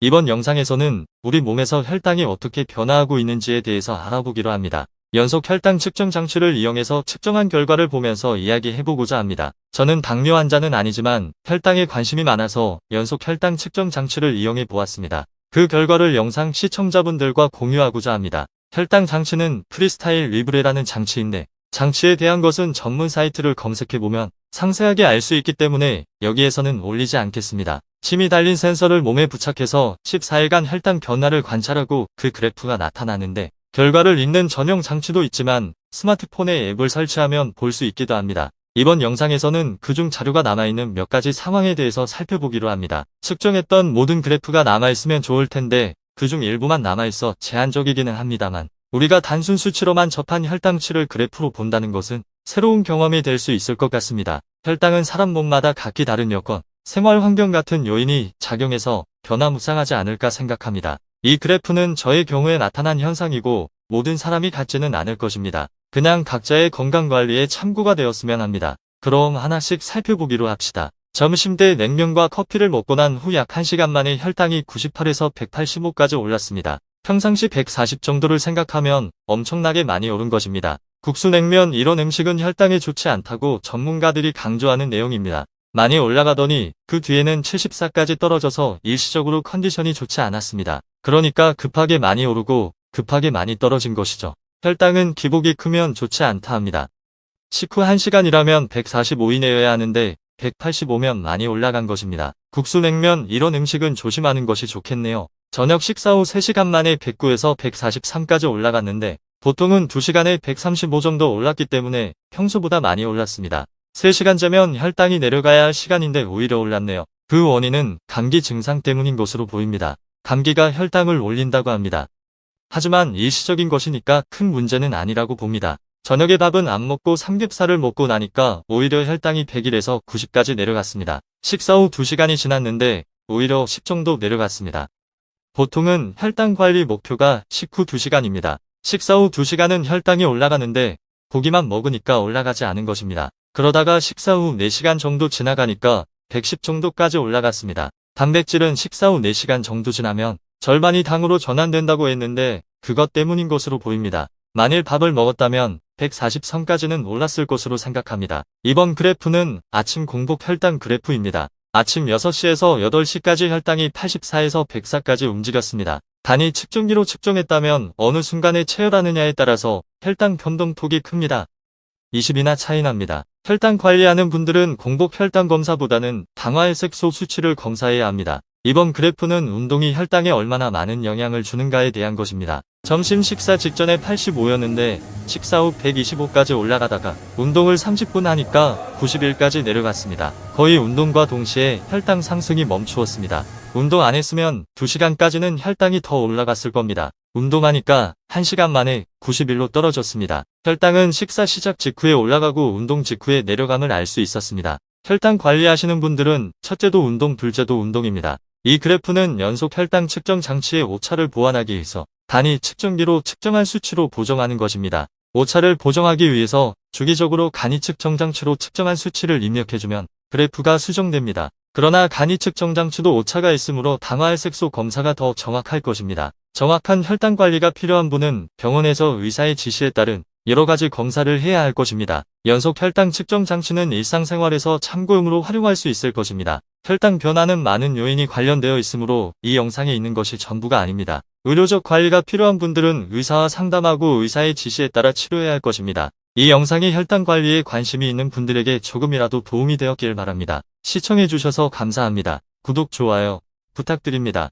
이번 영상에서는 우리 몸에서 혈당이 어떻게 변화하고 있는지에 대해서 알아보기로 합니다. 연속 혈당 측정 장치를 이용해서 측정한 결과를 보면서 이야기해보고자 합니다. 저는 당뇨 환자는 아니지만 혈당에 관심이 많아서 연속 혈당 측정 장치를 이용해 보았습니다. 그 결과를 영상 시청자분들과 공유하고자 합니다. 혈당 장치는 프리스타일 리브레라는 장치인데 장치에 대한 것은 전문 사이트를 검색해보면 상세하게 알 수 있기 때문에 여기에서는 올리지 않겠습니다. 침이 달린 센서를 몸에 부착해서 14일간 혈당 변화를 관찰하고 그 그래프가 나타나는데 결과를 읽는 전용 장치도 있지만 스마트폰에 앱을 설치하면 볼 수 있기도 합니다. 이번 영상에서는 그중 자료가 남아있는 몇 가지 상황에 대해서 살펴보기로 합니다. 측정했던 모든 그래프가 남아있으면 좋을 텐데 그중 일부만 남아있어 제한적이기는 합니다만 우리가 단순 수치로만 접한 혈당치를 그래프로 본다는 것은 새로운 경험이 될 수 있을 것 같습니다. 혈당은 사람 몸마다 각기 다른 여건, 생활 환경 같은 요인이 작용해서 변화무쌍하지 않을까 생각합니다. 이 그래프는 저의 경우에 나타난 현상이고 모든 사람이 같지는 않을 것입니다. 그냥 각자의 건강관리에 참고가 되었으면 합니다. 그럼 하나씩 살펴보기로 합시다. 점심때 냉면과 커피를 먹고 난 후 약 1시간 만에 혈당이 98에서 185까지 올랐습니다. 평상시 140 정도를 생각하면 엄청나게 많이 오른 것입니다. 국수, 냉면 이런 음식은 혈당에 좋지 않다고 전문가들이 강조하는 내용입니다. 많이 올라가더니 그 뒤에는 74까지 떨어져서 일시적으로 컨디션이 좋지 않았습니다. 그러니까 급하게 많이 오르고 급하게 많이 떨어진 것이죠. 혈당은 기복이 크면 좋지 않다 합니다. 식후 1시간이라면 145 이내여야 하는데 185면 많이 올라간 것입니다. 국수, 냉면 이런 음식은 조심하는 것이 좋겠네요. 저녁 식사 후 3시간 만에 109에서 143까지 올라갔는데 보통은 2시간에 135 정도 올랐기 때문에 평소보다 많이 올랐습니다. 3시간 자면 혈당이 내려가야 할 시간인데 오히려 올랐네요. 그 원인은 감기 증상 때문인 것으로 보입니다. 감기가 혈당을 올린다고 합니다. 하지만 일시적인 것이니까 큰 문제는 아니라고 봅니다. 저녁에 밥은 안 먹고 삼겹살을 먹고 나니까 오히려 혈당이 101에서 90까지 내려갔습니다. 식사 후 2시간이 지났는데 오히려 10 정도 내려갔습니다. 보통은 혈당 관리 목표가 식후 2시간입니다. 식사 후 2시간은 혈당이 올라가는데 고기만 먹으니까 올라가지 않은 것입니다. 그러다가 식사 후 4시간 정도 지나가니까 110 정도까지 올라갔습니다. 단백질은 식사 후 4시간 정도 지나면 절반이 당으로 전환된다고 했는데 그것 때문인 것으로 보입니다. 만일 밥을 먹었다면 140선까지는 올랐을 것으로 생각합니다. 이번 그래프는 아침 공복 혈당 그래프입니다. 아침 6시에서 8시까지 혈당이 84에서 104까지 움직였습니다. 단위 측정기로 측정했다면 어느 순간에 체열하느냐에 따라서 혈당 변동폭이 큽니다. 20이나 차이 납니다. 혈당 관리하는 분들은 공복 혈당 검사보다는 당화혈색소 수치를 검사해야 합니다. 이번 그래프는 운동이 혈당에 얼마나 많은 영향을 주는가에 대한 것입니다. 점심 식사 직전에 85였는데 식사 후 125까지 올라가다가 운동을 30분 하니까 91까지 내려갔습니다. 거의 운동과 동시에 혈당 상승이 멈추었습니다. 운동 안 했으면 2시간까지는 혈당이 더 올라갔을 겁니다. 운동하니까 1시간 만에 91로 떨어졌습니다. 혈당은 식사 시작 직후에 올라가고 운동 직후에 내려감을 알 수 있었습니다. 혈당 관리하시는 분들은 첫째도 운동, 둘째도 운동입니다. 이 그래프는 연속 혈당 측정 장치의 오차를 보완하기 위해서 단위 측정기로 측정한 수치로 보정하는 것입니다. 오차를 보정하기 위해서 주기적으로 간이 측정 장치로 측정한 수치를 입력해주면 그래프가 수정됩니다. 그러나 간이 측정 장치도 오차가 있으므로 당화혈색소 검사가 더 정확할 것입니다. 정확한 혈당 관리가 필요한 분은 병원에서 의사의 지시에 따른 여러 가지 검사를 해야 할 것입니다. 연속 혈당 측정 장치는 일상생활에서 참고용으로 활용할 수 있을 것입니다. 혈당 변화는 많은 요인이 관련되어 있으므로 이 영상에 있는 것이 전부가 아닙니다. 의료적 관리가 필요한 분들은 의사와 상담하고 의사의 지시에 따라 치료해야 할 것입니다. 이 영상이 혈당 관리에 관심이 있는 분들에게 조금이라도 도움이 되었길 바랍니다. 시청해주셔서 감사합니다. 구독, 좋아요 부탁드립니다.